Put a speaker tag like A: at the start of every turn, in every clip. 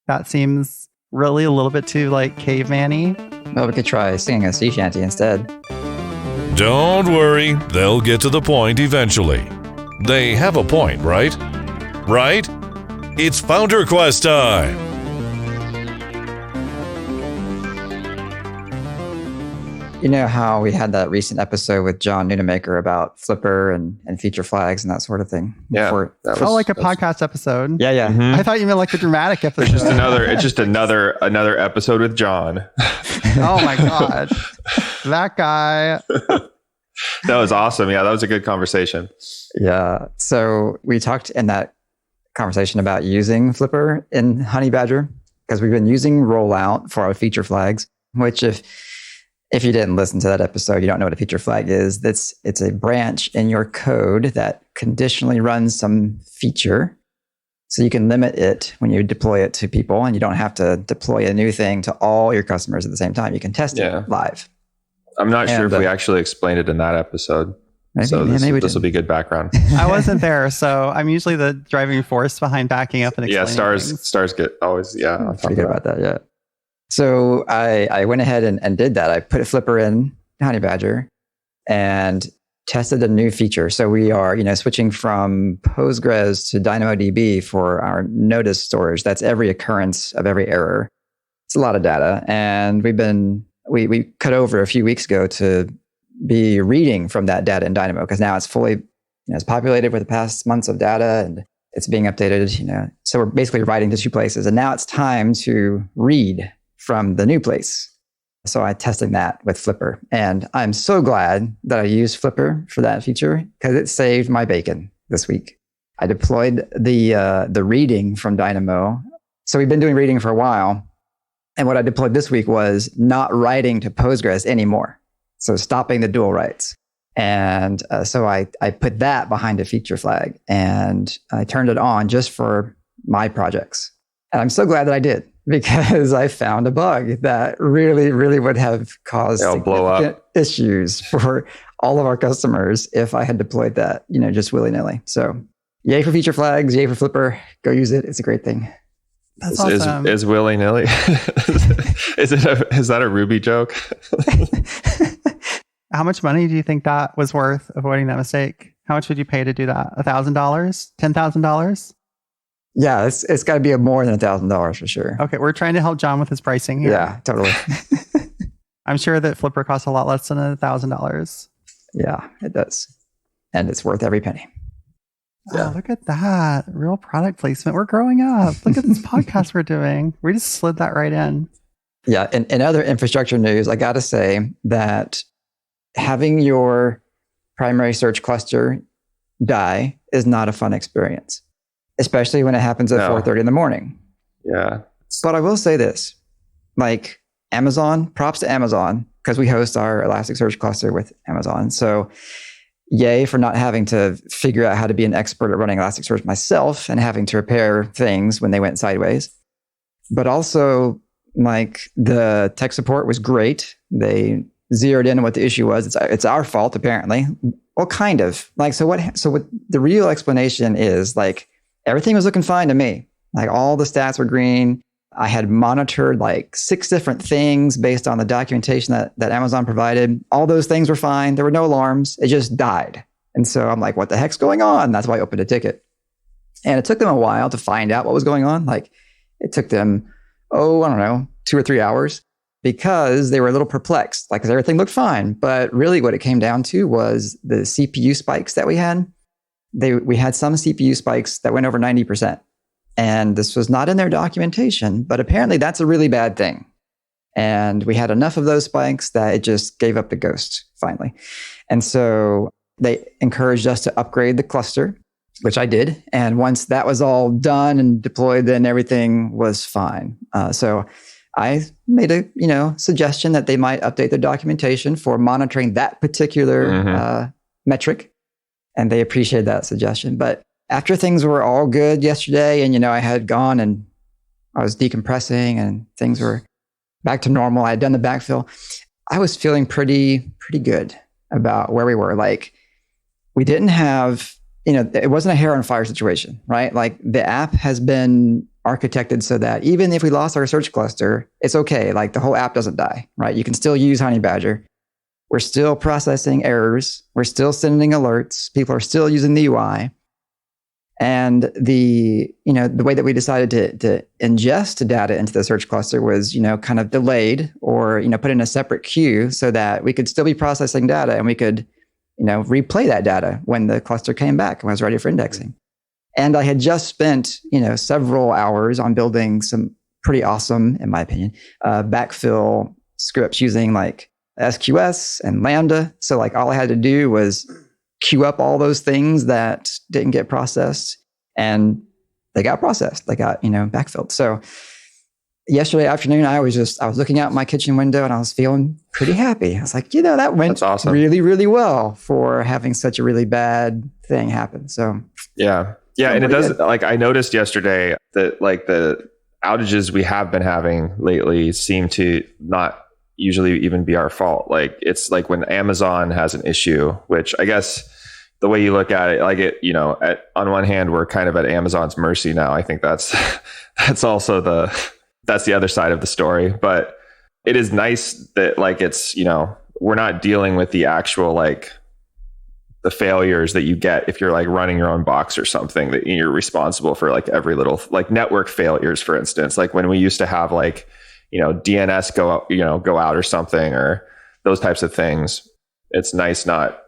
A: That seems really a little bit too like caveman-y.
B: Well, we could try singing a sea shanty instead.
C: Don't worry, they'll get to the point eventually. They have a point, right? Right? It's FounderQuest time!
B: You know how we had that recent episode with John Nunemaker about Flipper and feature flags and that sort of thing?
D: Yeah.
A: Like a podcast episode.
B: Yeah.
D: Mm-hmm.
A: I thought you meant like the dramatic episode.
D: It's just another episode with John.
A: Oh my God. That guy.
D: That was awesome. Yeah, that was a good conversation.
B: Yeah. So we talked in that conversation about using Flipper in Honey Badger because we've been using rollout for our feature flags, which if you didn't listen to that episode, you don't know what a feature flag is. It's a branch in your code that conditionally runs some feature. So you can limit it when you deploy it to people, and you don't have to deploy a new thing to all your customers at the same time. You can test it live.
D: I'm not sure if we actually explained it in that episode. This will be good background.
A: I wasn't there, so I'm usually the driving force behind backing up and explaining
D: stars get always,
B: I forget about that, yeah. So I went ahead and did that. I put a Flipper in Honey Badger and tested a new feature. So we are, switching from Postgres to DynamoDB for our notice storage. That's every occurrence of every error. It's a lot of data. And we cut over a few weeks ago to be reading from that data in Dynamo because now it's fully, it's populated with the past months of data and it's being updated, So we're basically writing to two places. And now it's time to read from the new place. So I tested that with Flipper. And I'm so glad that I used Flipper for that feature because it saved my bacon this week. I deployed the reading from Dynamo. So we've been doing reading for a while. And what I deployed this week was not writing to Postgres anymore. So stopping the dual writes. And so I put that behind a feature flag and I turned it on just for my projects. And I'm so glad that I did because I found a bug that really, really would have caused significant issues for all of our customers if I had deployed that, just willy-nilly. So yay for feature flags, yay for Flipper. Go use it. It's a great thing.
A: That's awesome.
D: Is willy-nilly? Is that a Ruby joke?
A: How much money do you think that was worth avoiding that mistake? How much would you pay to do that? $1,000? $10,000?
B: Yeah, it's got to be more than $1,000 for sure.
A: Okay, we're trying to help John with his pricing here.
B: Yeah, totally.
A: I'm sure that Flipper costs a lot less than $1,000.
B: Yeah, it does. And it's worth every penny.
A: Yeah. Oh, look at that. Real product placement. We're growing up. Look at this podcast we're doing. We just slid that right in.
B: Yeah. In other infrastructure news, I got to say that having your primary search cluster die is not a fun experience, especially when it happens at 4:30 in the morning.
D: Yeah.
B: But I will say this, like Amazon, props to Amazon, because we host our Elasticsearch cluster with Amazon. So yay for not having to figure out how to be an expert at running Elasticsearch myself and having to repair things when they went sideways. But also, like, the tech support was great. They zeroed in on what the issue was. It's our fault, apparently. Well, kind of. Like, so what the real explanation is, like, everything was looking fine to me. Like, all the stats were green. I had monitored like 6 different things based on the documentation that Amazon provided. All those things were fine. There were no alarms. It just died. And so I'm like, what the heck's going on? That's why I opened a ticket. And it took them a while to find out what was going on. Like, it took them, I don't know, 2 or 3 hours because they were a little perplexed. Like, 'cause everything looked fine. But really what it came down to was the CPU spikes that we had. We had some CPU spikes that went over 90%. And this was not in their documentation, but apparently that's a really bad thing. And we had enough of those spikes that it just gave up the ghost finally. And so they encouraged us to upgrade the cluster, which I did. And once that was all done and deployed, then everything was fine. So I made a suggestion that they might update their documentation for monitoring that particular metric. And they appreciated that suggestion. But after things were all good yesterday and, I had gone and I was decompressing and things were back to normal, I had done the backfill, I was feeling pretty good about where we were. Like, we didn't have, it wasn't a hair on fire situation, right? Like, the app has been architected so that even if we lost our search cluster, it's okay. Like the whole app doesn't die, right? You can still use Honey Badger. We're still processing errors. We're still sending alerts. People are still using the UI. And the way that we decided to ingest data into the search cluster was, kind of delayed or, put in a separate queue so that we could still be processing data and we could, replay that data when the cluster came back and was ready for indexing. And I had just spent, several hours on building some pretty awesome, in my opinion, backfill scripts using like SQS and Lambda. So like all I had to do was queue up all those things that didn't get processed, and they got processed. They got, backfilled. So yesterday afternoon, I was looking out my kitchen window and I was feeling pretty happy. I was like, that went
D: awesome.
B: Really, really well for having such a really bad thing happen. So
D: yeah. And it does, like I noticed yesterday that like the outages we have been having lately seem to not usually even be our fault. Like it's like when Amazon has an issue, which I guess the way you look at it, like it, on one hand, we're kind of at Amazon's mercy now. I think that's also that's the other side of the story. But it is nice that like it's, we're not dealing with the actual like the failures that you get if you're like running your own box or something, that you're responsible for like every little like network failures, for instance, like when we used to have like, DNS go out or something, or those types of things. It's nice not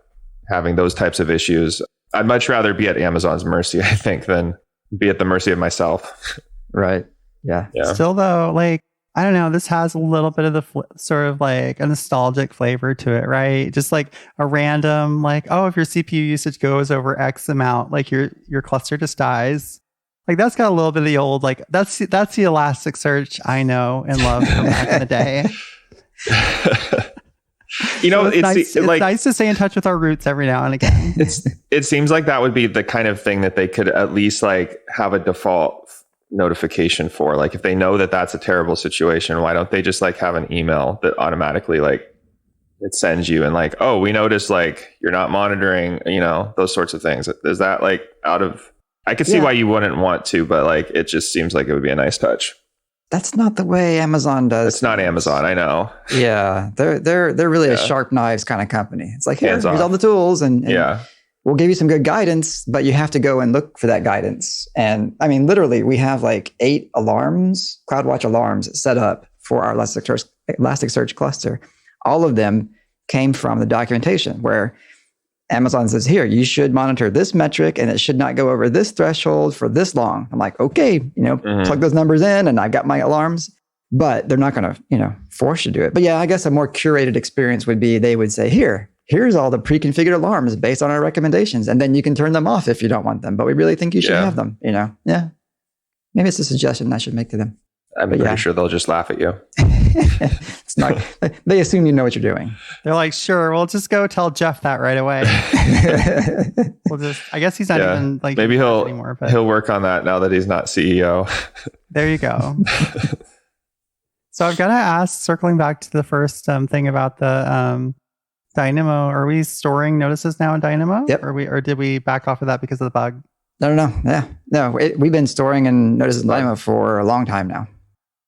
D: having those types of issues. I'd much rather be at Amazon's mercy, I think, than be at the mercy of myself.
B: Right. Yeah.
A: Still though, like, I don't know, this has a little bit of the sort of like a nostalgic flavor to it, right? Just like a random, like, oh, if your CPU usage goes over X amount, like your cluster just dies. Like that's got a little bit of the old, like that's the Elasticsearch I know and love from back in the day. So it's nice to stay in touch with our roots every now and again.
D: It seems like that would be the kind of thing that they could at least like have a default notification for. Like if they know that that's a terrible situation, why don't they just like have an email that automatically like it sends you and like, oh, we noticed like you're not monitoring, those sorts of things. Is that like out of, I could see why you wouldn't want to, but like it just seems like it would be a nice touch.
B: That's not the way Amazon does.
D: It's not Amazon, I know.
B: Yeah, they're really a sharp knives kind of company. It's like, here's all the tools and we'll give you some good guidance, but you have to go and look for that guidance. And I mean, literally, we have like 8 alarms, CloudWatch alarms set up for our Elasticsearch cluster. All of them came from the documentation where Amazon says, here, you should monitor this metric and it should not go over this threshold for this long. I'm like, okay, plug those numbers in and I've got my alarms, but they're not going to, force you to do it. But yeah, I guess a more curated experience would be they would say, here's all the pre-configured alarms based on our recommendations. And then you can turn them off if you don't want them, but we really think you should have them, Yeah. Maybe it's a suggestion I should make to them.
D: I'm pretty sure they'll just laugh at you.
B: It's not, they assume you know what you're doing.
A: They're like, sure, we'll just go tell Jeff that right away. I guess he's not even like,
D: maybe he'll work on that now that he's not CEO.
A: There you go. So I've got to ask, circling back to the first thing about the Dynamo, are we storing notices now in Dynamo?
B: Yep.
A: Or did we back off of that because of the bug?
B: No. Yeah. No, we've been storing in notices in Dynamo for a long time now.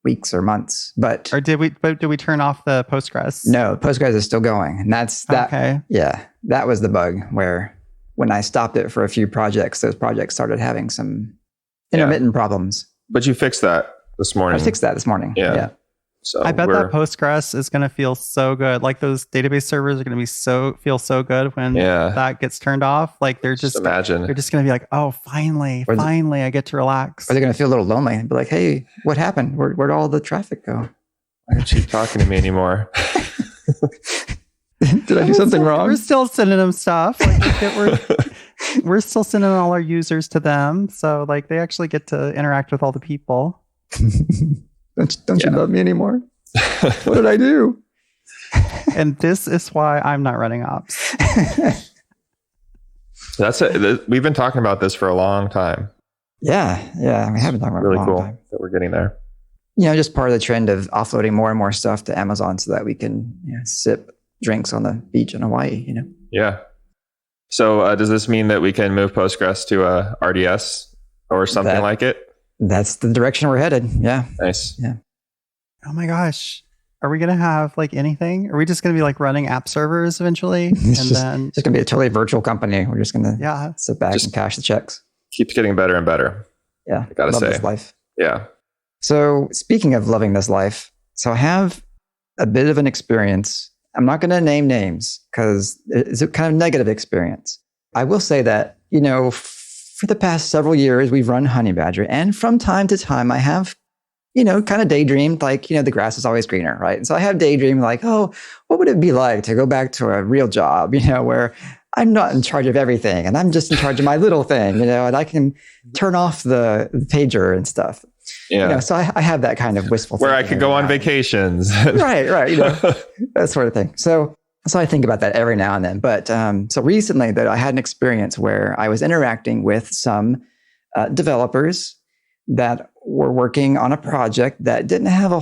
B: Weeks or months, but
A: did we turn off the Postgres?
B: No, Postgres is still going, and that's that. Okay. Yeah, that was the bug where when I stopped it for a few projects, those projects started having some intermittent problems.
D: But you fixed that this morning.
B: I fixed that this morning. Yeah.
D: So
A: I bet that Postgres is going to feel so good. Like those database servers are going to feel so good when that gets turned off. Like they're just
D: imagine
A: they're just going to be like, oh, finally, I get to relax.
B: Or they're going to feel a little lonely and be like, hey, what happened? Where'd all the traffic go?
D: Why aren't you talking to me anymore?
B: Did I do something wrong?
A: We're still sending them stuff. Like, we're still sending all our users to them, so like they actually get to interact with all the people.
B: Don't you love me anymore? What did I do?
A: And this is why I'm not running ops.
D: That's it. We've been talking about this for a long time.
B: Yeah. We have been talking about it for a long time.
D: That we're getting there.
B: Just part of the trend of offloading more and more stuff to Amazon so that we can sip drinks on the beach in Hawaii.
D: Yeah. So does this mean that we can move Postgres to a RDS or something like it?
B: That's the direction we're headed. Yeah.
D: Nice.
B: Yeah.
A: Oh my gosh. Are we going to have like anything? Are we just going to be like running app servers eventually?
B: It's just going to be a totally virtual company. We're just going to sit back and cash the checks.
D: Keeps getting better and better.
B: Yeah.
D: I gotta
B: love
D: say.
B: this life.
D: Yeah.
B: So speaking of loving this life, so I have a bit of an experience. I'm not going to name names because it's a kind of negative experience. I will say that, for the past several years, we've run Honey Badger. And from time to time, I have, kind of daydreamed like, the grass is always greener, right? And so I have daydreamed like, oh, what would it be like to go back to a real job, where I'm not in charge of everything and I'm just in charge of my little thing, and I can turn off the pager and stuff.
D: Yeah.
B: So I have that kind of wistful
D: where I could go on vacations.
B: right. That sort of thing. So I think about that every now and then. But so recently that I had an experience where I was interacting with some developers that were working on a project that didn't have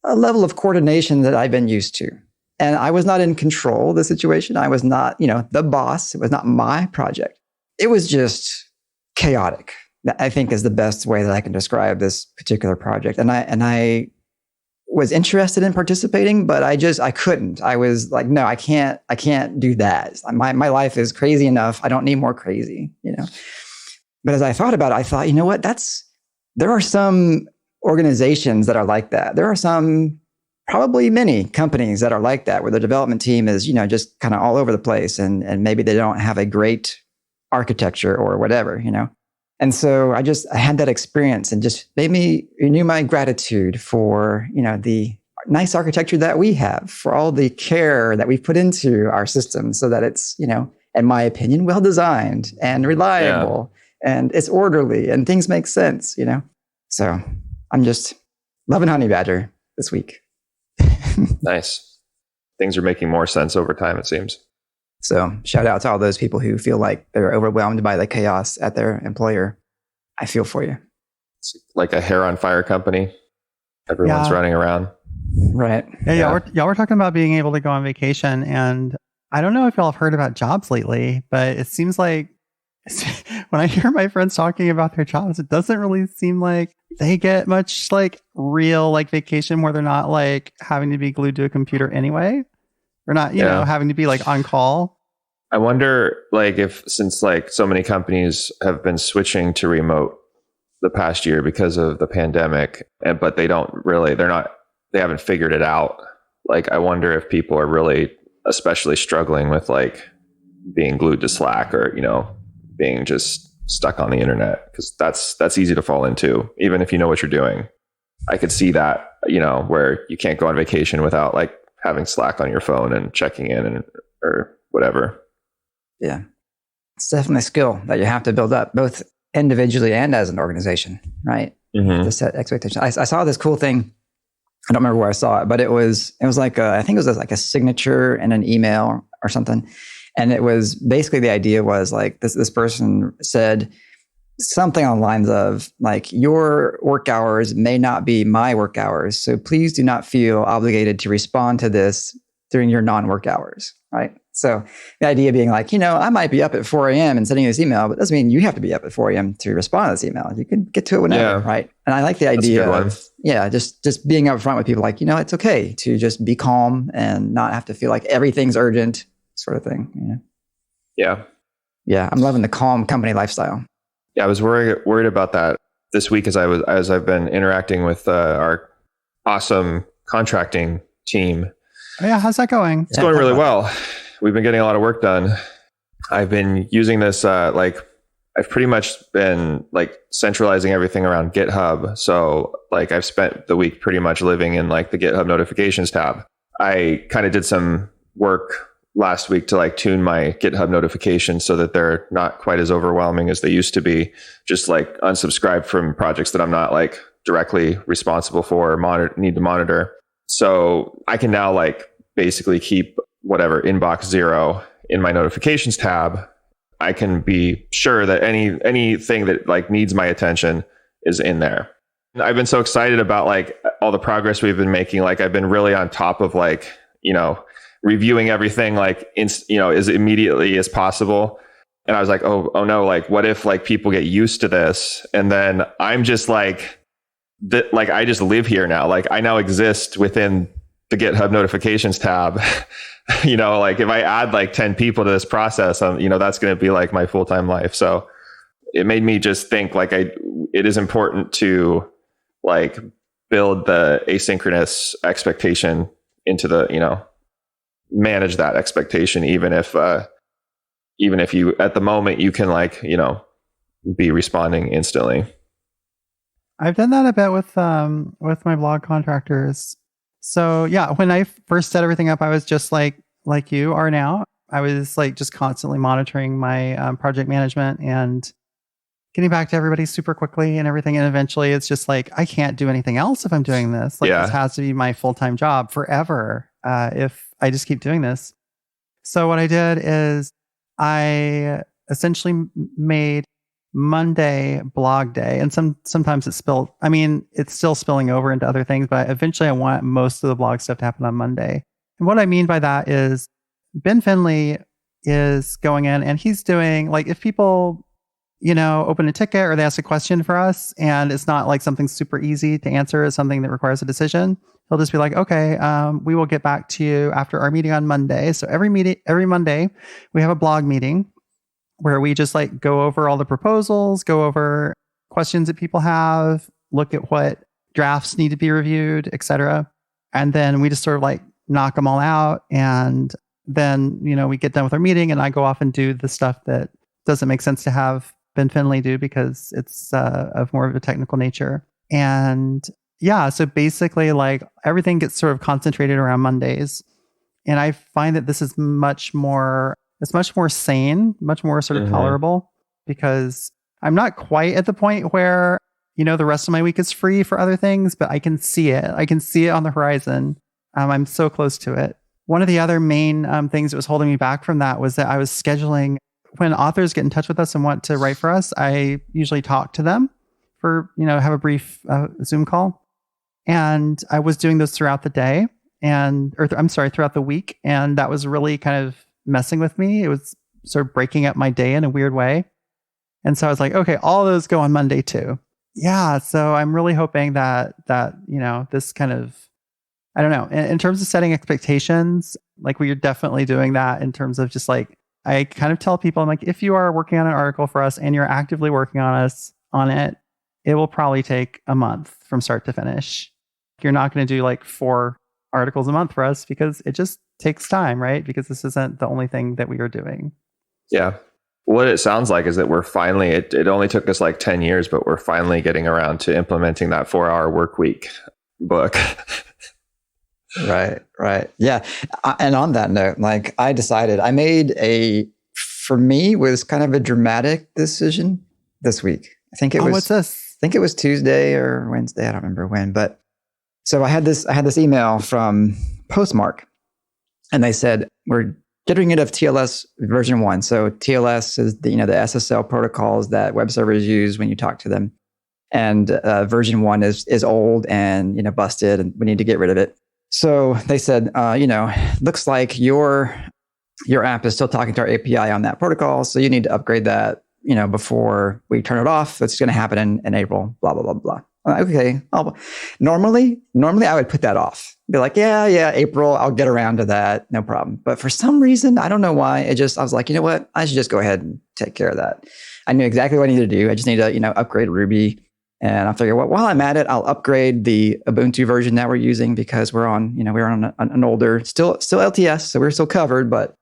B: a level of coordination that I've been used to. And I was not in control of the situation. I was not, the boss. It was not my project. It was just chaotic. That I think is the best way that I can describe this particular project. And I was interested in participating, but I couldn't. I was like, no, I can't do that. My life is crazy enough. I don't need more crazy, But as I thought about it, I thought, you know what? There are some organizations that are like that. There are some, probably many companies that are like that, where the development team is, just kind of all over the place, and maybe they don't have a great architecture or whatever, And so I had that experience and just made me renew my gratitude for, the nice architecture that we have, for all the care that we've put into our system so that it's, in my opinion, well designed and reliable and it's orderly and things make sense, So I'm just loving Honey Badger this week.
D: Nice. Things are making more sense over time, it seems.
B: So shout out to all those people who feel like they're overwhelmed by the chaos at their employer. I feel for you.
D: It's like a hair on fire company. Everyone's running around.
B: Right.
A: Yeah. Y'all were talking about being able to go on vacation. And I don't know if y'all have heard about jobs lately, but it seems like when I hear my friends talking about their jobs, it doesn't really seem like they get much like real like vacation where they're not like having to be glued to a computer anyway. Or not, having to be like on call.
D: I wonder, like, if since like so many companies have been switching to remote the past year because of the pandemic, but they haven't figured it out. Like, I wonder if people are really especially struggling with like being glued to Slack or, being just stuck on the internet, because that's easy to fall into, even if you know what you're doing. I could see that, where you can't go on vacation without like having Slack on your phone and checking in or whatever.
B: Yeah. It's definitely a skill that you have to build up both individually and as an organization, right?
D: Mm-hmm.
B: To set expectations. I saw this cool thing. I don't remember where I saw it, but it was like I think it was like a signature in an email or something. And it was basically, the idea was like this person said something on the lines of like, your work hours may not be my work hours, so please do not feel obligated to respond to this during your non-work hours, right? So the idea being like, I might be up at 4 a.m. and sending this email, but it doesn't mean you have to be up at 4 a.m. to respond to this email. You can get to it whenever, right? And I like the idea of, just being upfront with people like, it's okay to just be calm and not have to feel like everything's urgent, sort of thing.
D: Yeah.
B: Yeah, I'm loving the calm company lifestyle.
D: Yeah, I was worried about that this week as I've been interacting with our awesome contracting team.
A: Oh, yeah, how's that going?
D: It's going really well. We've been getting a lot of work done. I've been using this I've pretty much been like centralizing everything around GitHub. So like I've spent the week pretty much living in like the GitHub notifications tab. I kind of did some work last week to like tune my GitHub notifications so that they're not quite as overwhelming as they used to be. Just like unsubscribe from projects that I'm not like directly responsible for or need to monitor. So I can now like basically keep whatever inbox 0 in my notifications tab. I can be sure that anything that like needs my attention is in there. I've been so excited about like all the progress we've been making. Like I've been really on top of like, reviewing everything like as immediately as possible. And I was like, oh no, like what if like people get used to this and then I'm just like like I just live here now. Like I now exist within the GitHub notifications tab. Like if I add like 10 people to this process, that's going to be like my full-time life. So it made me just think like it is important to like build the asynchronous expectation into the, manage that expectation, even if you at the moment you can like, be responding instantly.
A: I've done that a bit with my blog contractors. So yeah, when I first set everything up, I was just like you are now. I was like just constantly monitoring my project management and getting back to everybody super quickly and everything. And eventually it's just like, I can't do anything else if I'm doing this. Like this has to be my full-time job forever if I just keep doing this. So what I did is I essentially made Monday blog day, and sometimes it's still spilling over into other things, but eventually I want most of the blog stuff to happen on Monday. And what I mean by that is Ben Finley is going in and he's doing like, if people, open a ticket or they ask a question for us and it's not like something super easy to answer, it's something that requires a decision, he'll just be like, okay, we will get back to you after our meeting on Monday. So every Monday we have a blog meeting where we just like go over all the proposals, go over questions that people have, look at what drafts need to be reviewed, etc. And then we just sort of like knock them all out. And then, we get done with our meeting and I go off and do the stuff that doesn't make sense to have Ben Finley do because it's of more of a technical nature. And yeah, so basically like everything gets sort of concentrated around Mondays. And I find that this is much more sane, much more sort of tolerable, because I'm not quite at the point where, the rest of my week is free for other things, but I can see it. I can see it on the horizon. I'm so close to it. One of the other main things that was holding me back from that was that I was scheduling, when authors get in touch with us and want to write for us, I usually talk to them for, have a brief Zoom call. And I was doing those throughout the day throughout the week. And that was really kind of messing with me. It was sort of breaking up my day in a weird way. And so I was like, okay, all those go on Monday too. Yeah. So I'm really hoping that, this kind of, I don't know, in terms of setting expectations, like we are definitely doing that in terms of just like, I kind of tell people, I'm like, if you are working on an article for us and you're actively working on it, it will probably take a month from start to finish. You're not going to do like 4 articles a month for us because it just takes time, right? Because this isn't the only thing that we are doing.
D: Yeah. What it sounds like is that we're finally, it only took us like 10 years, but we're finally getting around to implementing that 4-hour work week book.
B: Right. Yeah. And on that note, like I made for me was kind of a dramatic decision this week. I think it was,
A: what's this?
B: I think it was Tuesday or Wednesday. I don't remember when, but so I had this email from Postmark and they said, we're getting rid of TLS version 1. So TLS is the SSL protocols that web servers use when you talk to them. And version 1 is old and, busted and we need to get rid of it. So they said, looks like your app is still talking to our API on that protocol. So you need to upgrade that, before we turn it off. It's going to happen in April, blah, blah, blah, blah. I'm like, okay. Normally I would put that off. Be like, yeah, April, I'll get around to that. No problem. But for some reason, I don't know why, I was like, you know what? I should just go ahead and take care of that. I knew exactly what I needed to do. I just need to, upgrade Ruby. And I figured, well, while I'm at it, I'll upgrade the Ubuntu version that we're using because we're on an older, still LTS, so we're still covered, but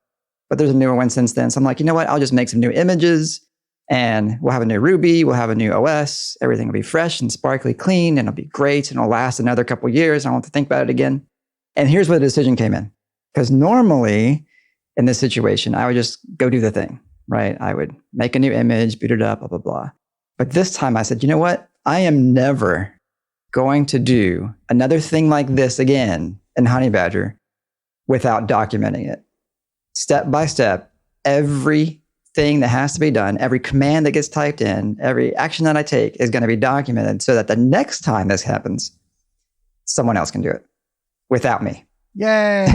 B: there's a newer one since then. So I'm like, you know what? I'll just make some new images and we'll have a new Ruby, we'll have a new OS, everything will be fresh and sparkly clean and it'll be great and it'll last another couple of years. I don't have to think about it again. And here's where the decision came in. Because normally in this situation, I would just go do the thing, right? I would make a new image, boot it up, blah, blah, blah. But this time I said, you know what? I am never going to do another thing like this again in Honeybadger without documenting it. Step by step, everything that has to be done, every command that gets typed in, every action that I take is going to be documented so that the next time this happens, someone else can do it without me.
A: Yay!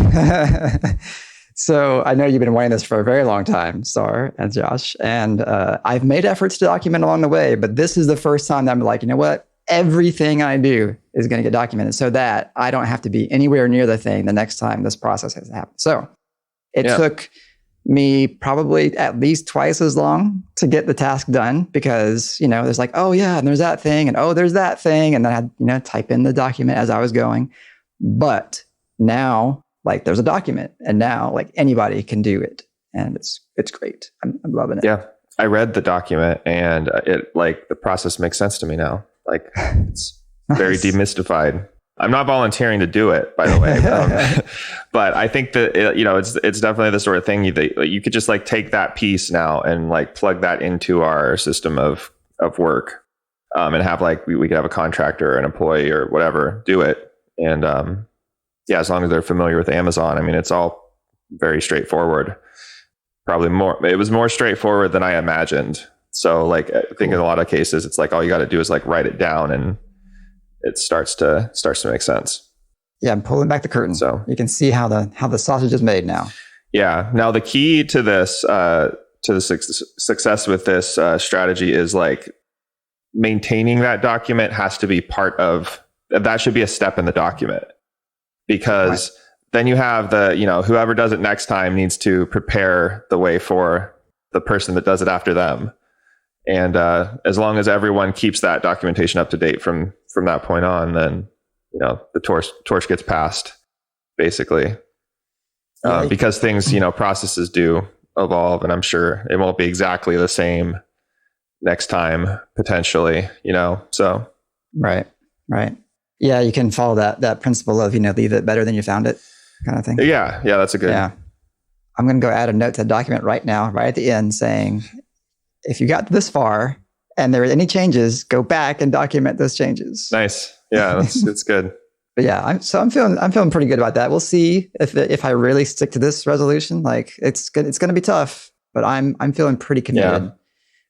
B: So I know you've been wanting this for a very long time, Star and Josh, and I've made efforts to document along the way, but this is the first time that I'm like, you know what? Everything I do is going to get documented so that I don't have to be anywhere near the thing the next time this process has happened. So it took me probably at least twice as long to get the task done because, there's like, oh yeah, and there's that thing, and oh, there's that thing. And then I had, type in the document as I was going. But now, like, there's a document, and now, like, anybody can do it. And it's great. I'm loving it.
D: Yeah. I read the document, and the process makes sense to me now. Like, it's very demystified. I'm not volunteering to do it, by the way. But I think that, it's definitely the sort of thing you could just like take that piece now and like plug that into our system of work, and have like, we could have a contractor or an employee or whatever do it. And, as long as they're familiar with Amazon, I mean, it's all very straightforward. It was more straightforward than I imagined. So like, I think in a lot of cases, it's like, all you got to do is like write it down and it starts to make sense.
B: Yeah, I'm pulling back the curtain, so you can see how the sausage is made now. Yeah.
D: Now the key to this, to the success with this strategy is like maintaining that document has to be that should be a step in the document, because then you have whoever does it next time needs to prepare the way for the person that does it after them. And as long as everyone keeps that documentation up to date from that point on, then the torch gets passed, basically. Because things, processes do evolve, and I'm sure it won't be exactly the same next time, potentially. So
B: right. Yeah, you can follow that principle of leave it better than you found it, kind of thing.
D: Yeah, that's a good.
B: Yeah, I'm going to go add a note to the document right now, right at the end, saying, if you got this far and there are any changes, go back and document those changes.
D: Nice. Yeah, it's good.
B: But yeah, I'm feeling pretty good about that. We'll see if I really stick to this resolution. Like, it's going to be tough, but I'm feeling pretty committed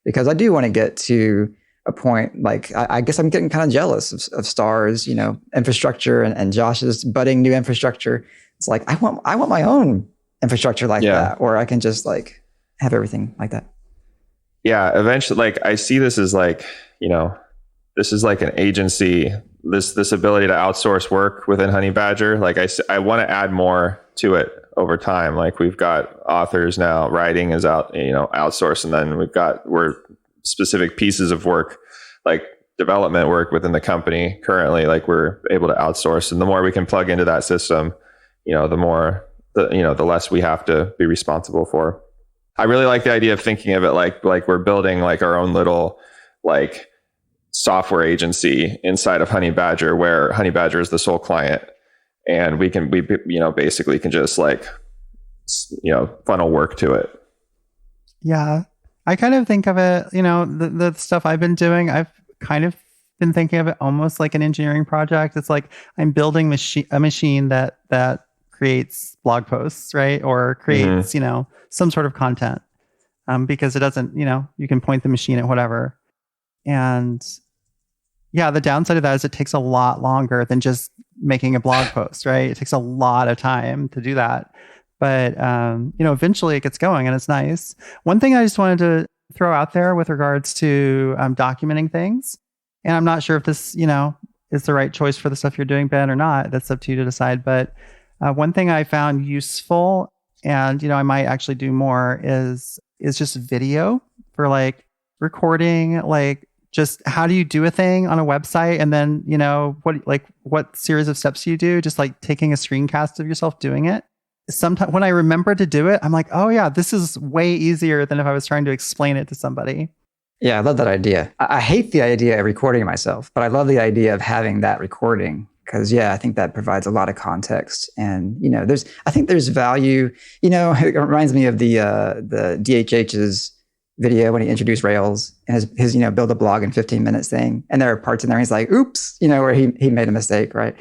B: because I do want to get to a point. Like, I guess I'm getting kind of jealous of Star's, infrastructure and Josh's budding new infrastructure. It's like, I want my own infrastructure like that, or I can just like have everything like that.
D: Yeah, eventually, like, I see this as like, this is like an agency, this ability to outsource work within Honey Badger. Like, I want to add more to it over time. Like, we've got authors now, writing is outsourced, and then we're specific pieces of work, like development work within the company currently, like we're able to outsource. And the more we can plug into that system, the less we have to be responsible for. I really like the idea of thinking of it like we're building like our own little like software agency inside of Honey Badger, where Honey Badger is the sole client, and we basically can just like funnel work to it. Yeah,
A: I kind of think of it, the stuff I've been doing, I've kind of been thinking of it almost like an engineering project. It's like I'm building a machine that creates blog posts, right? Or creates, some sort of content, because it doesn't, you can point the machine at whatever. And yeah, the downside of that is it takes a lot longer than just making a blog post, right? It takes a lot of time to do that. But, eventually it gets going and it's nice. One thing I just wanted to throw out there with regards to documenting things, and I'm not sure if this, is the right choice for the stuff you're doing, Ben, or not. That's up to you to decide. But one thing I found useful, and I might actually do more, is just video for like recording, like just how do you do a thing on a website, and then what series of steps you do, just like taking a screencast of yourself doing it. Sometimes when I remember to do it, I'm like, oh yeah, this is way easier than if I was trying to explain it to somebody.
B: Yeah, I love that idea. I hate the idea of recording myself, but I love the idea of having that recording. Because I think that provides a lot of context, and I think there's value. It reminds me of the DHH's video when he introduced Rails and his build a blog in 15 minutes thing, and there are parts in there he's like, "Oops," where he made a mistake, right?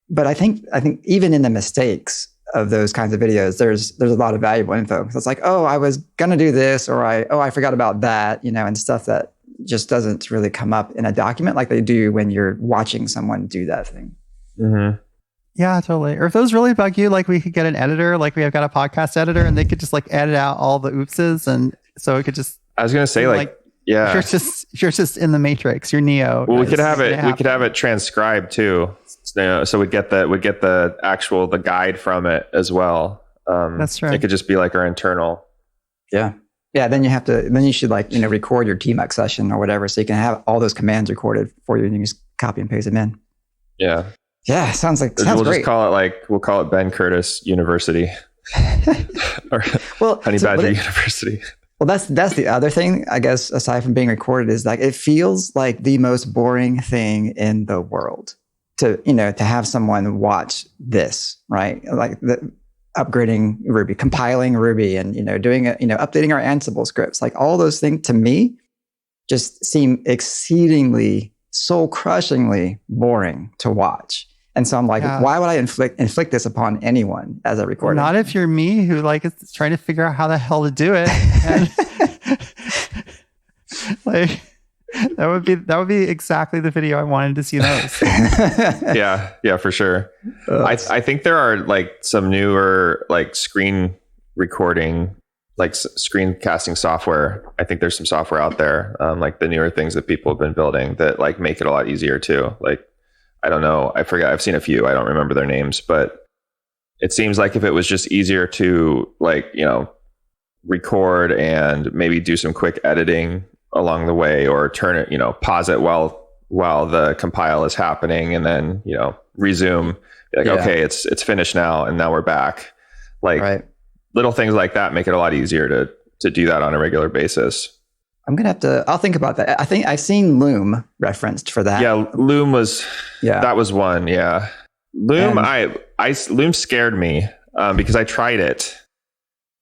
B: But I think even in the mistakes of those kinds of videos, there's a lot of valuable info. So it's like, oh, I was gonna do this, or I forgot about that, and stuff that just doesn't really come up in a document like they do when you're watching someone do that thing.
D: Mm-hmm.
A: Yeah, totally. Or if those really bug you, like we could get an editor, like we have got a podcast editor, and they could just like edit out all the oopses, and so it could just.
D: I was gonna say yeah,
A: you're just in the Matrix. You're Neo.
D: Well, we could have it. We could have it transcribed too. So we get the guide from it as well.
A: That's right.
D: It could just be like our internal.
B: Yeah. Yeah. Then you should record your TMUX session or whatever, so you can have all those commands recorded for you, and you just copy and paste them in.
D: Yeah.
B: Yeah. Sounds
D: we'll
B: great.
D: Just call it Ben Curtis University or Honey Badger University.
B: Well, that's the other thing, I guess, aside from being recorded, is like it feels like the most boring thing in the world to have someone watch this, right? Like upgrading Ruby, compiling Ruby, and doing updating our Ansible scripts. Like all those things to me just seem exceedingly, soul-crushingly boring to watch. And so I'm like, why would I inflict this upon anyone as a recorder?
A: Not if you're me, who is trying to figure out how the hell to do it. And that would be exactly the video I wanted to see most.
D: Yeah, for sure. I think there are some newer screen recording, screencasting software. I think there's some software out there, the newer things that people have been building that make it a lot easier too. I don't know. I forget. I've seen a few. I don't remember their names, but it seems like if it was just easier to record and maybe do some quick editing along the way, or turn it, pause it while the compile is happening, and then, resume. Okay, it's finished now, and now we're back.
B: Right.
D: Little things like that make it a lot easier to do that on a regular basis.
B: I'll think about that. I think I've seen Loom referenced for that.
D: Yeah, Loom that was one. Yeah. Loom, Loom scared me because I tried it.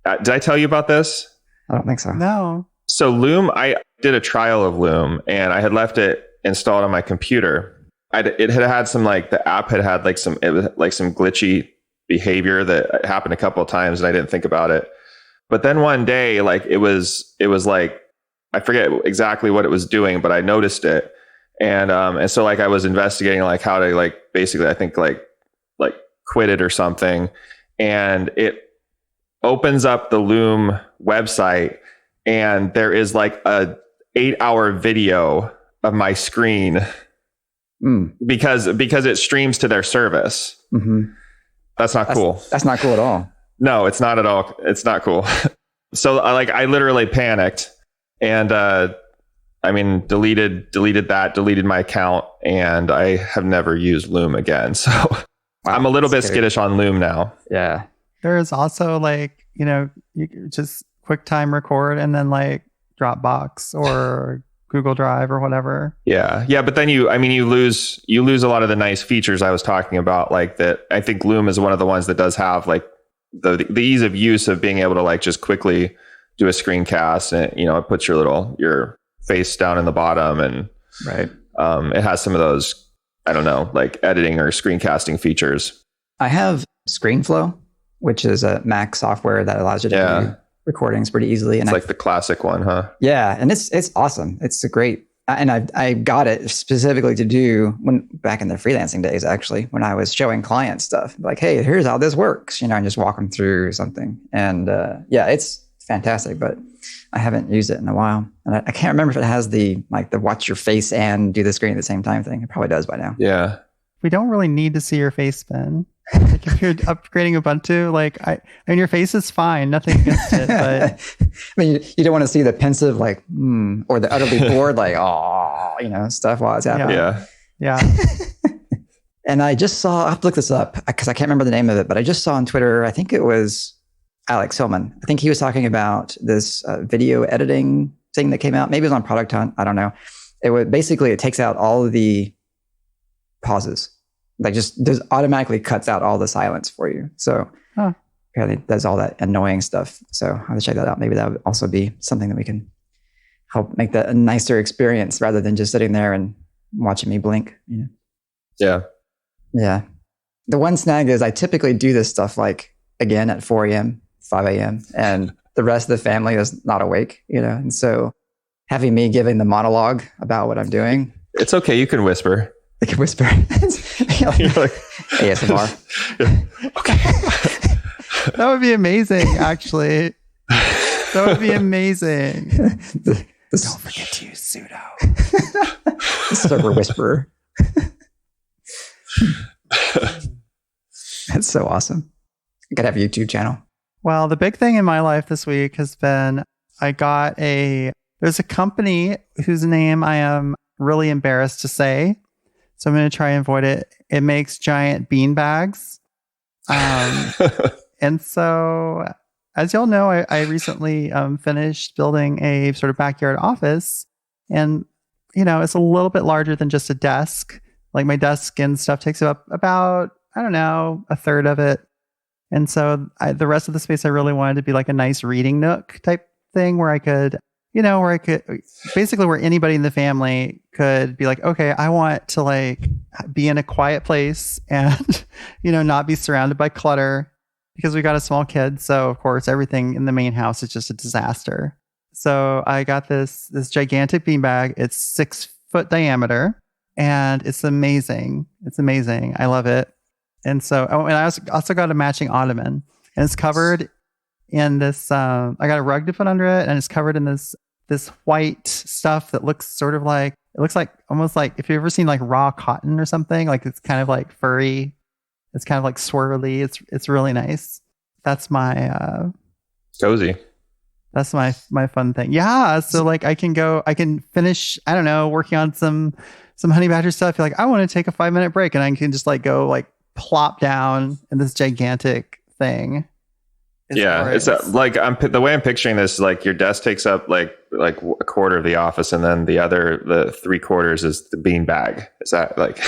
D: Did I tell you about this?
B: I don't think so.
A: No.
D: So Loom, I did a trial of Loom, and I had left it installed on my computer. It had some the app had some glitchy behavior that happened a couple of times, and I didn't think about it. But then one day, it was I forget exactly what it was doing, but I noticed it. And so I was investigating how to basically I think quit it or something. And it opens up the Loom website, and there is a 8-hour video of my screen because it streams to their service.
B: Mm-hmm.
D: That's not cool.
B: That's not cool at all.
D: No, it's not at all. It's not cool. So I literally panicked. And deleted my account, and I have never used Loom again. So I'm a little bit skittish on Loom now.
B: Yeah.
A: There is also you just QuickTime record and then Dropbox or Google Drive or whatever.
D: Yeah. But then you lose a lot of the nice features I was talking about. That I think Loom is one of the ones that does have the ease of use of being able to just quickly do a screencast, and it puts your face down in the bottom, and
B: right.
D: It has some of those, I don't know, editing or screencasting features.
B: I have ScreenFlow, which is a Mac software that allows you to do recordings pretty easily. And
D: it's the classic one, huh?
B: Yeah, and it's awesome. It's a great, and I got it specifically to do back in the freelancing days, actually, when I was showing clients stuff hey, here's how this works, and just walk them through something. And it's fantastic, but I haven't used it in a while, and I can't remember if it has the watch your face and do the screen at the same time thing. It probably does by now.
D: Yeah,
A: we don't really need to see your face, Ben. If you're upgrading Ubuntu, your face is fine, nothing against it, but
B: you don't want to see the pensive or the utterly bored stuff while it's happening.
A: Yeah.
B: And I just saw, I have to look this up because I can't remember the name of it, but I just saw on Twitter, I think it was Alex Hillman. I think he was talking about this video editing thing that came out. Maybe it was on Product Hunt. I don't know. It takes out all of the pauses. Just automatically cuts out all the silence for you. So apparently it does all that annoying stuff. So I'll have to check that out. Maybe that would also be something that we can help make that a nicer experience rather than just sitting there and watching me blink.
D: Yeah.
B: Yeah. The one snag is I typically do this stuff again at 4 a.m., 5 a.m., and the rest of the family is not awake, and so having me giving the monologue about what I'm doing.
D: It's okay. You can whisper.
B: Like a whisper.
D: You're like,
B: ASMR.
D: okay.
A: That would be amazing, actually. That would be amazing.
B: Don't
A: forget to use sudo.
B: The server whisperer. That's so awesome. I gotta have a YouTube channel.
A: Well, the big thing in my life this week has been there's a company whose name I am really embarrassed to say. So I'm going to try and avoid it. It makes giant bean bags. And so, as y'all know, I recently finished building a sort of backyard office. And, it's a little bit larger than just a desk. Like my desk and stuff takes up about, I don't know, a third of it. And so the rest of the space I really wanted to be like a nice reading nook type thing where I could, basically where anybody in the family could be like, okay, I want to like be in a quiet place and, not be surrounded by clutter because we got a small kid. So of course, everything in the main house is just a disaster. So I got this gigantic beanbag. It's 6 foot diameter and it's amazing. It's amazing. I love it. And so, and I also got a matching ottoman and it's covered in this, I got a rug to put under it and it's covered in this white stuff that looks sort of like, it looks like almost like if you've ever seen like raw cotton or something, like it's kind of like furry. It's kind of like swirly. It's really nice. That's my,
D: cozy.
A: That's my fun thing. Yeah. So like I can finish, I don't know, working on some honey badger stuff. You're like, I want to take a 5-minute break and I can just like go like plop down in this gigantic thing.
D: It's like the way I'm picturing this, like your desk takes up like a quarter of the office, and then the 3/4 is the bean bag. Is that like?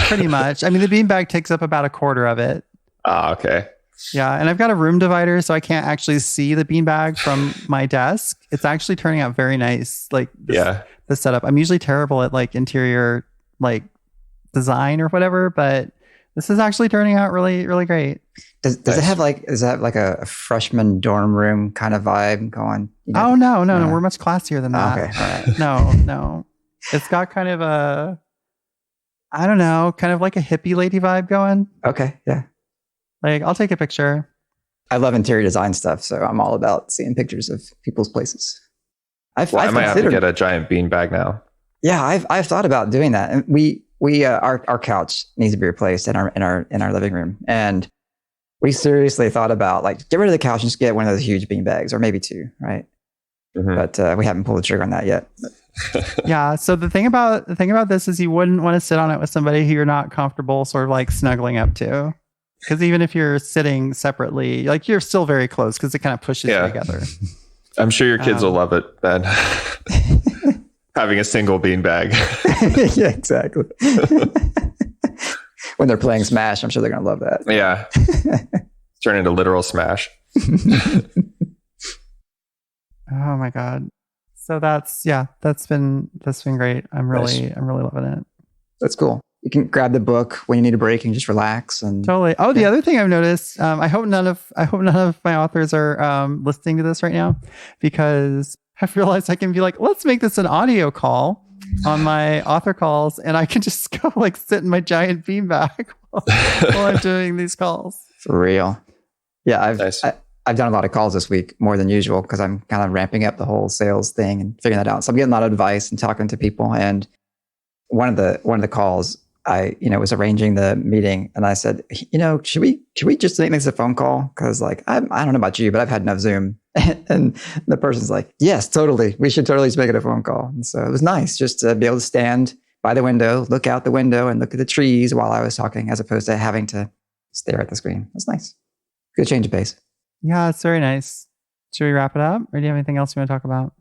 A: Pretty much. I mean, the bean bag takes up about a quarter of it.
D: Ah, okay.
A: Yeah, and I've got a room divider, so I can't actually see the bean bag from my desk. It's actually turning out very nice. Like the setup. I'm usually terrible at like interior like design or whatever, but this is actually turning out really, really great.
B: Does it have is that like a freshman dorm room kind of vibe going?
A: Oh, no. We're much classier than that.
B: Okay. All
A: right. No. It's got kind of a, I don't know, kind of like a hippie lady vibe going.
B: Okay. Yeah.
A: Like I'll take a picture.
B: I love interior design stuff. So I'm all about seeing pictures of people's places. I
D: might have to get a giant bean bag now.
B: Yeah. I've thought about doing that. And our couch needs to be replaced in our living room. And we seriously thought about like get rid of the couch and just get one of those huge bean bags or maybe 2, right? Mm-hmm. But we haven't pulled the trigger on that yet.
A: Yeah. So the thing about this is you wouldn't want to sit on it with somebody who you're not comfortable sort of like snuggling up to. Because even if you're sitting separately, like you're still very close because it kind of pushes you together.
D: I'm sure your kids will love it, Ben. Having a single bean bag.
B: Yeah, exactly. When they're playing Smash, I'm sure they're going to love that.
D: Yeah. Turn into literal Smash.
A: Oh my God. So that's been great. I'm really loving it.
B: That's cool. You can grab the book when you need a break and just relax and
A: totally. Oh, the other thing I've noticed, I hope none of my authors are listening to this right now, because I've realized I can be like, let's make this an audio call on my author calls, and I can just go like sit in my giant beanbag while I'm doing these calls.
B: For real. Yeah, I've done a lot of calls this week, more than usual, because I'm kind of ramping up the whole sales thing and figuring that out. So I'm getting a lot of advice and talking to people. And one of the calls, I was arranging the meeting, and I said, should we just make this a phone call? Because like I don't know about you, but I've had enough Zoom. And the person's like, yes, totally. We should totally just make it a phone call. And so it was nice just to be able to stand by the window, look out the window, and look at the trees while I was talking, as opposed to having to stare at the screen. It was nice. Good change of pace.
A: Yeah, it's very nice. Should we wrap it up, or do you have anything else you want to talk about?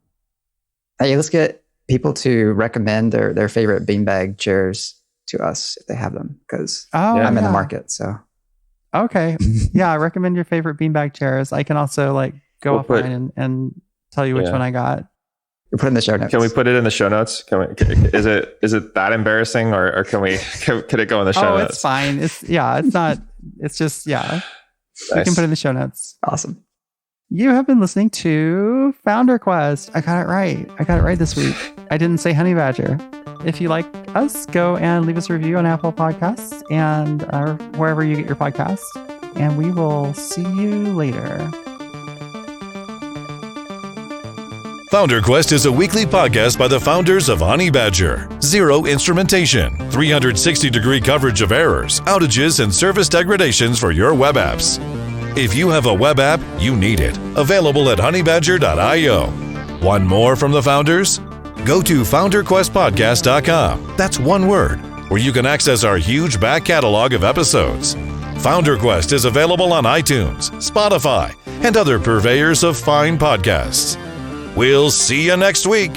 B: Hey, let's get people to recommend their favorite beanbag chairs to us if they have them, because I'm in the market. So
A: okay, yeah, recommend your favorite beanbag chairs. I can also like go offline and tell you which one I got.
B: We put it in the show notes.
D: Can we put it in the show notes? Is it that embarrassing, or can it go in the show notes?
A: Oh, it's fine. It's not. It's just Nice. We can put it in the show notes.
B: Awesome.
A: You have been listening to FounderQuest. I got it right this week. I didn't say honey badger. If you like us, go and leave us a review on Apple Podcasts and wherever you get your podcasts. And we will see you later.
C: FounderQuest is a weekly podcast by the founders of Honey Badger. Zero instrumentation, 360-degree coverage of errors, outages, and service degradations for your web apps. If you have a web app, you need it. Available at honeybadger.io. Want more from the founders? Go to FounderQuestPodcast.com. That's one word, where you can access our huge back catalog of episodes. FounderQuest is available on iTunes, Spotify, and other purveyors of fine podcasts. We'll see you next week.